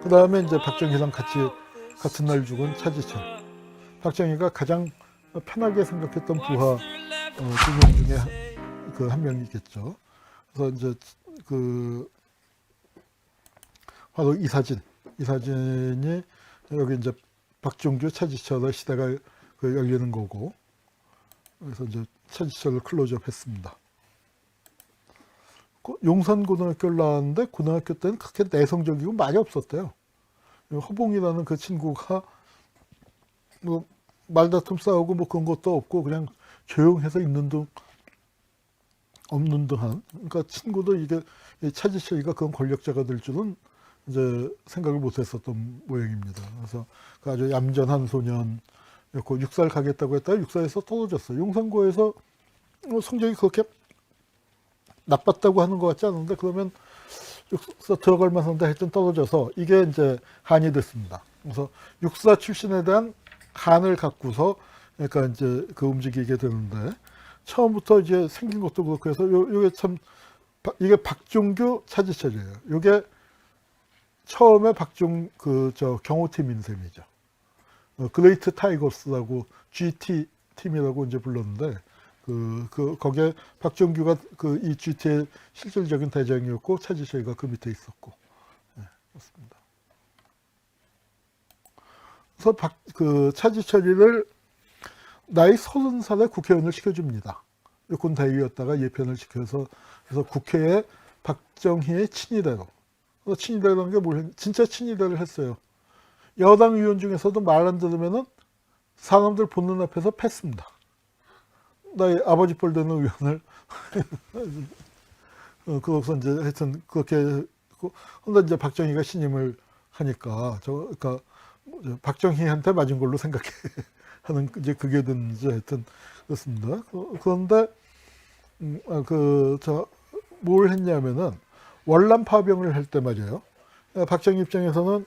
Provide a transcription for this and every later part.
그 다음에 이제 박정희랑 같이 같은 날 죽은 차지철. 박정희가 가장 편하게 생각했던 부하 2명 중에 그 한 명이겠죠. 그래서 이제 그 바로 이 사진이 여기 이제 박종규 차지철의 시대가 그 열리는 거고, 그래서 이제 차지철을 클로즈업했습니다. 용산고등학교를 나왔는데 고등학교 때는 그렇게 내성적이고 말이 없었대요. 허봉이라는 그 친구가 뭐 말다툼 싸우고 뭐 그런 것도 없고 그냥 조용해서 있는 둥 없는 둥한, 그러니까 친구도 이게 차지철이가 그런 권력자가 될 줄은 이제 생각을 못했었던 모양입니다. 그래서 그 아주 얌전한 소년이었고, 육사를 가겠다고 했다가 육사에서 떨어졌어요. 용산고에서 성적이 그렇게 나빴다고 하는 것 같지 않은데, 그러면 육사 들어갈 만한데 하여튼 떨어져서 이게 이제 한이 됐습니다. 그래서 육사 출신에 대한 한을 갖고서 그러니까 이제 그 움직이게 되는데, 처음부터 이제 생긴 것도 그렇고 해서 요게 참, 이게 박종규 차지철이에요. 요게 처음에 경호팀인 셈이죠. 그레이트 타이거스라고 GT 팀이라고 이제 불렀는데, 거기에 박종규가 이 GT의 실질적인 대장이었고, 차지철이가 그 밑에 있었고, 네, 그렇습니다. 그래서 차지철이를 나이 30살에 국회의원을 시켜줍니다. 군 대위였다가 예편을 시켜서, 그래서 국회에 박정희의 친위대로, 친위대라는 게 뭘 진짜 친위대를 했어요. 여당 의원 중에서도 말 안 들으면은 사람들 보는 앞에서 팼습니다. 나의 아버지 뻘 되는 의원을 그래서 이제 하여튼 그렇게, 근데 이제 박정희가 신임을 하니까 그러니까 박정희한테 맞은 걸로 생각해 하는 이제 그게 됐는지 하여튼 그렇습니다. 그런데 뭘 했냐면은 월남 파병을 할 때 말이에요. 박정희 입장에서는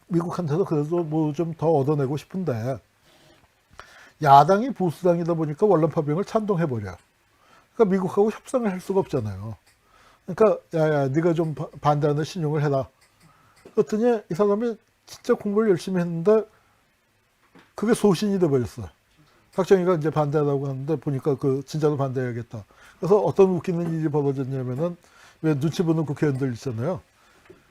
미국한테서 그래도 뭐 좀 더 얻어내고 싶은데, 야당이 보수당이다 보니까 월남 파병을 찬동해버려요. 그러니까 미국하고 협상을 할 수가 없잖아요. 그러니까 야야 네가 좀 반대하는 신용을 해라. 그랬더니 이 사람이 진짜 공부를 열심히 했는데 그게 소신이 돼버렸어요. 박정희가 이제 반대하라고 하는데 보니까 진짜로 반대해야겠다. 그래서 어떤 웃기는 일이 벌어졌냐면은, 왜 눈치 보는 국회의원들 있잖아요.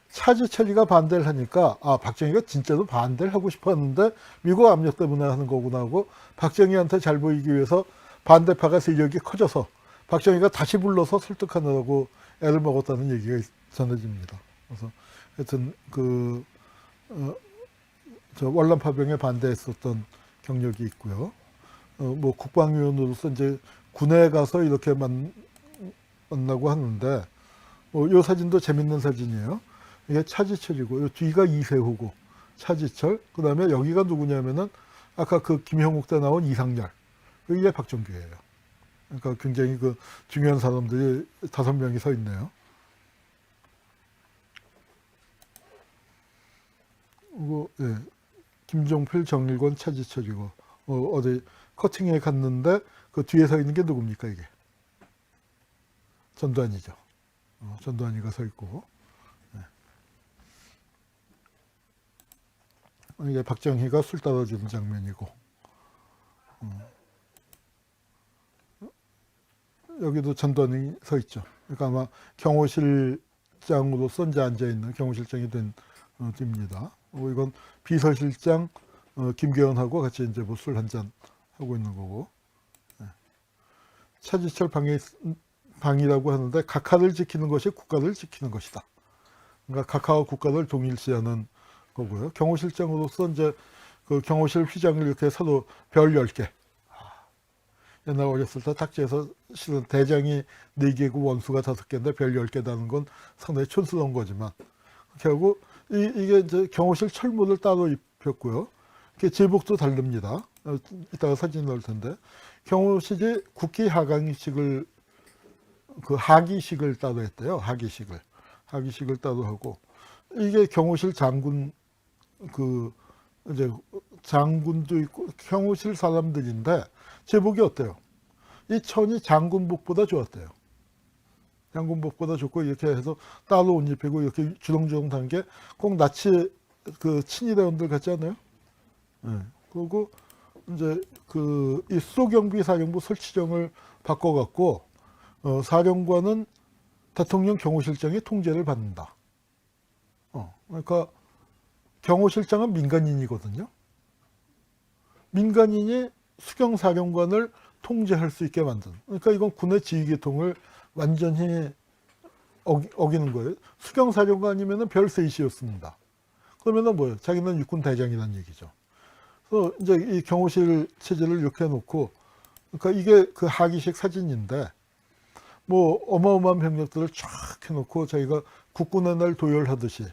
차지철이가 반대를 하니까 박정희가 진짜로 반대를 하고 싶어 하는데 미국 압력 때문에 하는 거구나 하고, 박정희한테 잘 보이기 위해서 반대파가 세력이 커져서 박정희가 다시 불러서 설득하느라고 애를 먹었다는 얘기가 전해집니다. 그래서 하여튼 월남 파병에 반대했었던 경력이 있고요. 뭐 국방위원으로서 이제 군에 가서 이렇게 만나고 하는데, 이 사진도 재밌는 사진이에요. 이게 차지철이고, 이 뒤가 이세호고, 차지철, 그 다음에 여기가 누구냐면은 아까 김형욱 때 나온 이상열, 이게 박정규예요. 그러니까 굉장히 중요한 사람들이 5명이 서 있네요. 예. 김종필, 정일권, 차지철이고, 어디 커팅에 갔는데 그 뒤에 서 있는 게 누굽니까 이게? 전두환이죠. 전두환이가 서 있고, 네. 이게 박정희가 술 따라주는 장면이고, 여기도 전두환이 서 있죠. 그러니까 아마 경호실장으로서 이제 앉아 있는 경호실장이 된 뒤입니다. 이건 비서실장 김계원하고 같이 이제 뭐 술 한잔 하고 있는 거고, 네. 차지철 방이라고 하는데, 각하를 지키는 것이 국가를 지키는 것이다. 그러니까 각하와 국가를 동일시하는 거고요. 경호실장으로서 이제 경호실 휘장을 이렇게 서로 별 10개. 옛날 어렸을 때 탁지에서 실은 대장이 4개고 원수가 5개인데 별 10개다는 건 상당히 촌스러운 거지만, 결국 이게 이제 경호실 철문을 따로 입혔고요. 제복도 다릅니다. 이따가 사진 넣을 텐데, 경호실이 국기 하강식을 하기식을 따로 했대요. 하기식을 따로 하고, 이게 경호실 장군 이제 장군도 있고 경호실 사람들인데 제복이 어때요? 이 천이 장군복보다 좋았대요. 양군복보다 좋고 이렇게 해서 따로 옷 입히고 이렇게 주렁주렁 단 게 꼭 나치 그 친위대원들 같지 않아요? 예. 그리고 이제 그 이 수도경비 사령부 설치령을 바꿔갖고 사령관은 대통령 경호실장이 통제를 받는다. 그러니까 경호실장은 민간인이거든요. 민간인이 수경사령관을 통제할 수 있게 만든. 그러니까 이건 군의 지휘계통을 완전히 어기는 거예요. 수경사령관이면은 별 셋이었습니다. 그러면은 뭐예요? 자기는 육군 대장이라는 얘기죠. 그래서 이제 이 경호실 체제를 이렇게 해놓고, 그러니까 이게 그 하기식 사진인데, 뭐 어마어마한 병력들을 쫙 해놓고 자기가 국군의 날 도열하듯이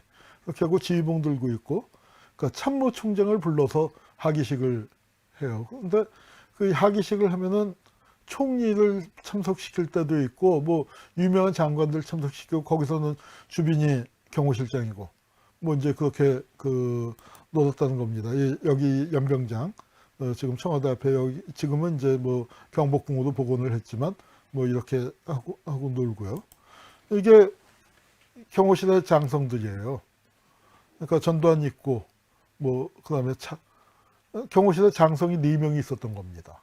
이렇게 하고 지휘봉 들고 있고, 그러니까 참모총장을 불러서 하기식을 해요. 근데 그 하기식을 하면은 총리를 참석시킬 때도 있고, 뭐 유명한 장관들 참석시키고, 거기서는 주빈이 경호실장이고, 뭐 이제 그렇게 그 놓았다는 겁니다. 여기 연병장, 지금 청와대 앞에 여기 지금은 이제 뭐 경복궁으로 복원을 했지만 뭐 이렇게 하고 놀고요. 이게 경호실의 장성들이에요. 그러니까 전두환 있고 뭐 그다음에 경호실에 장성이 4명이 있었던 겁니다.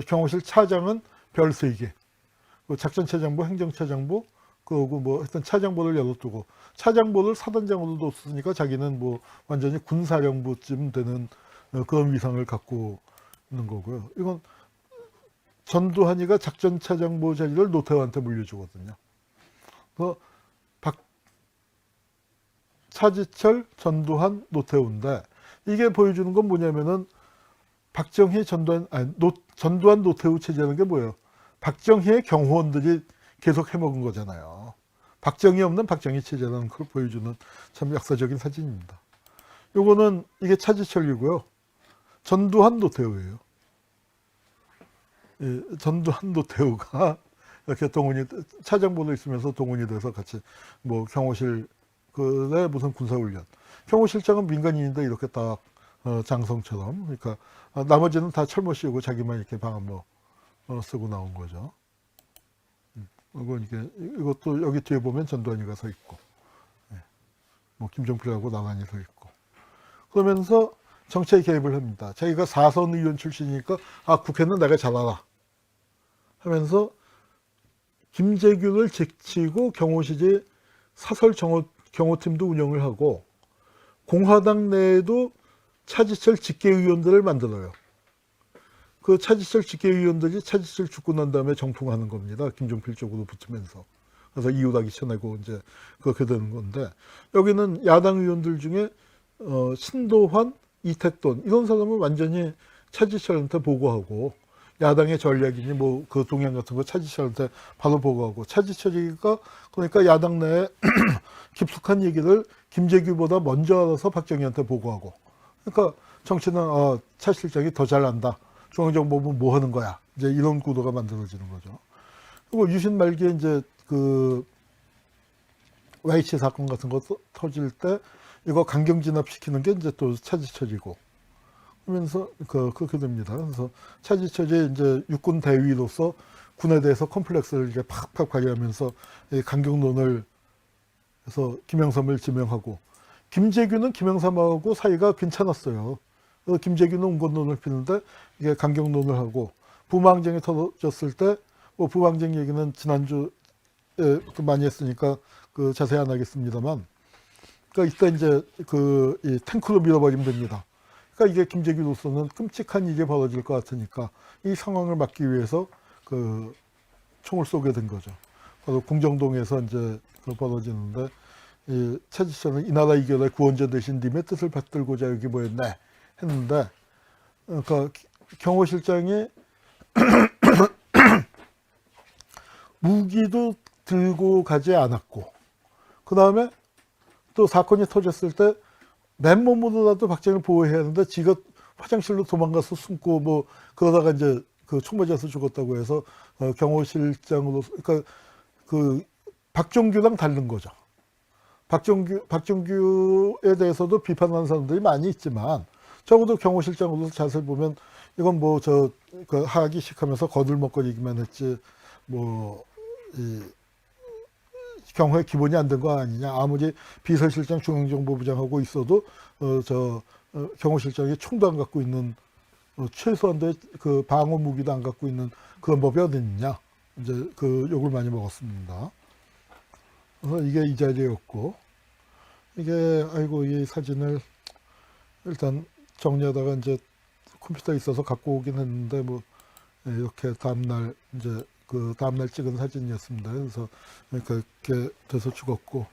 경호실 차장은 별 3개, 작전차장부, 행정차장부, 그리고 뭐 하여튼 차장보를 열어두고, 차장보를 사단장으로 뒀으니까 자기는 뭐 완전히 군사령부쯤 되는 그런 위상을 갖고 있는 거고요. 이건 전두환이가 작전차장부 자리를 노태우한테 물려주거든요. 그래서 차지철, 전두환, 노태우인데, 이게 보여주는 건 뭐냐면은 박정희, 전두환, 노태우 체제라는 게 뭐예요? 박정희의 경호원들이 계속 해먹은 거잖아요. 박정희 없는 박정희 체제라는 걸 보여주는 참 역사적인 사진입니다. 요거는 이게 차지철이고요. 전두환, 노태우예요. 예, 전두환, 노태우가 이렇게 동원이, 차장보도 있으면서 동원이 돼서 같이 뭐 경호실 그에 무슨 군사훈련, 경호실장은 민간인인데 이렇게 딱 장성처럼, 그러니까 나머지는 다 철모 씌우고 자기만 이렇게 방한모 쓰고 나온 거죠. 이건 이것도 여기 뒤에 보면 전두환이가 서 있고, 뭐 김종필하고 나란히 서 있고, 그러면서 정치에 개입을 합니다. 자기가 4선 의원 출신이니까 국회는 내가 잘 알아 하면서 김재균을 제치고 경호실이 사설 경호팀도 운영을 하고, 공화당 내에도 차지철 직계의원들을 만들어요. 그 차지철 직계의원들이 차지철 죽고 난 다음에 정풍하는 겁니다. 김종필 쪽으로 붙으면서. 그래서 이웃하기 쳐내고 이제 그렇게 되는 건데, 여기는 야당 의원들 중에 신도환, 이택돈 이런 사람은 완전히 차지철한테 보고하고, 야당의 전략이니 뭐 그 동향 같은 거 차지철한테 바로 보고하고, 차지철이가 그러니까 야당 내에 깊숙한 얘기를 김재규보다 먼저 알아서 박정희한테 보고하고, 그러니까 정치는 차 실장이 더 잘 안다, 중앙정보부 뭐 하는 거야, 이제 이런 구도가 만들어지는 거죠. 그리고 유신 말기에 이제 그 YH 사건 같은 거 터질 때 이거 강경 진압시키는 게 이제 또 차지철이고, 그러면서 그렇게 됩니다. 그래서 차지철이 이제 육군 대위로서 군에 대해서 컴플렉스를 이제 팍팍 발휘하면서 강경론을 해서 김영삼을 지명하고, 김재규는 김영삼하고 사이가 괜찮았어요. 그래서 김재규는 온건론을 피는데 이게 강경론을 하고, 부마항쟁이 터졌을 때, 뭐 부마항쟁 얘기는 지난주에 많이 했으니까 그 자세히 안 하겠습니다만, 그러니까 이때 이제 이 탱크로 밀어버리면 됩니다. 그러니까 이게 김재규로서는 끔찍한 일이 벌어질 것 같으니까 이 상황을 막기 위해서 그 총을 쏘게 된 거죠. 바로 궁정동에서 이제 벌어지는데, 이 차지철은 이 나라 이겨라 구원자 대신 님의 뜻을 받들고자 여기 모였네 했는데, 그러니까 경호실장이 무기도 들고 가지 않았고, 그 다음에 또 사건이 터졌을 때 맨몸으로라도 박정희를 보호해야 하는데 지가 화장실로 도망가서 숨고 뭐 그러다가 이제 그 총 맞아서 죽었다고 해서 경호실장으로, 그러니까 그 박정규랑 다른 거죠. 박정규에 대해서도 비판하는 사람들이 많이 있지만, 적어도 경호실장으로서 자세히 보면 이건 뭐 그 하기식 하면서 거들먹거리기만 했지, 뭐 경호의 기본이 안 된 거 아니냐. 아무리 비서실장, 중앙정보부장하고 있어도 경호실장이 총도 안 갖고 있는 최소한도의 그 방어 무기도 안 갖고 있는 그런 법이 어디 있냐. 이제 그 욕을 많이 먹었습니다. 그래서 이게 이 자리였고, 이게 아이고 이 사진을 일단 정리하다가 이제 컴퓨터에 있어서 갖고 오긴 했는데 뭐 이렇게 다음날 이제 그 다음날 찍은 사진이었습니다. 그래서 그렇게 돼서 죽었고,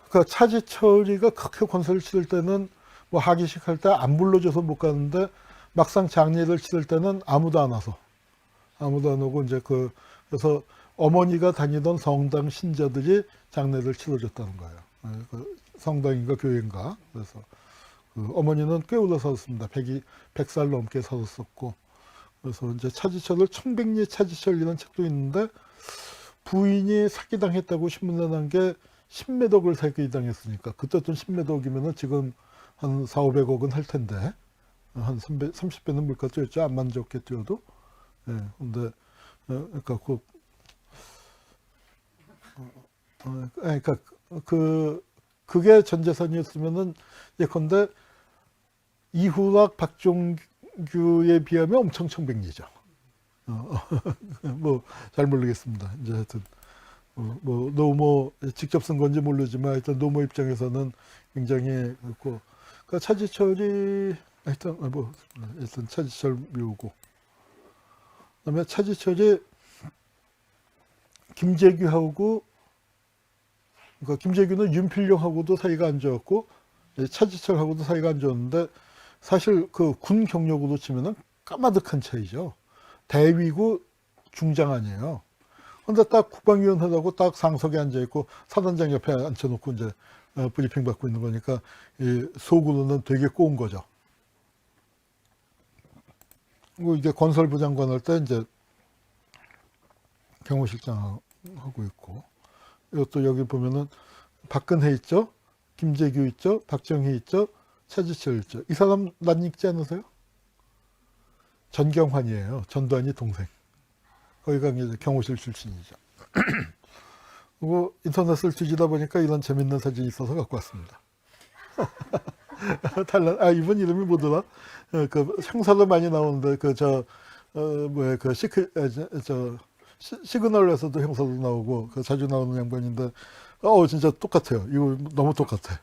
그러니까 차지철이가 그렇게 권세를 치를 때는 뭐 하기식 할 때 안 불러줘서 못 가는데 막상 장례를 치를 때는 아무도 안 와서 아무도 안 오고 이제 그래서 어머니가 다니던 성당 신자들이 장례를 치러줬다는 거예요. 그 성당인가 교회인가. 그래서 그 어머니는 꽤 오래 살았습니다. 100살 넘게 살았었고, 그래서 이제 차지철을 청백리 차지철이라는 책도 있는데 부인이 사기당했다고 신문에 난 게 10매덕을 사기당했으니까 그때 돈 10매덕이면은 지금 한 4, 500억은 할 텐데 한 30배는 물가 뛰었죠. 안 만졌게 뛰어도. 예, 근데 그러니까 그러니까 그게 전 재산이었으면은 예컨대 이후락 박종규에 비하면 엄청 청백리죠. 뭐 잘 모르겠습니다. 이제 하여튼 뭐 노모 직접 쓴 건지 모르지만 하여튼 노모 입장에서는 굉장히 그렇고, 그러니까 차지철이 하여튼 차지철 묘고, 그다음에 차지철이 김재규하고, 그러니까 김재규는 윤필룡하고도 사이가 안 좋았고 차지철하고도 사이가 안 좋았는데 사실 그 군 경력으로 치면은 까마득한 차이죠. 대위고 중장 아니에요. 근데 딱 국방위원회라고 딱 상석에 앉아있고 사단장 옆에 앉혀놓고 이제 브리핑 받고 있는 거니까 이 속으로는 되게 꼬운 거죠. 그리고 이게 건설부 장관 할 때 이제 경호실장 하고 있고, 이것도 여기 보면은 박근혜 있죠, 김재규 있죠, 박정희 있죠, 차지철 있죠. 이 사람 낯익지 않으세요? 전경환이에요. 전두환이 동생. 거기가 이제 경호실 출신이죠. 그리고 인터넷을 뒤지다 보니까 이런 재밌는 사진이 있어서 갖고 왔습니다. 이분 이름이 뭐더라? 그 형사도 많이 나오는데 시그널에서도 형사도 나오고 자주 나오는 양반인데 진짜 똑같아요. 이거 너무 똑같아.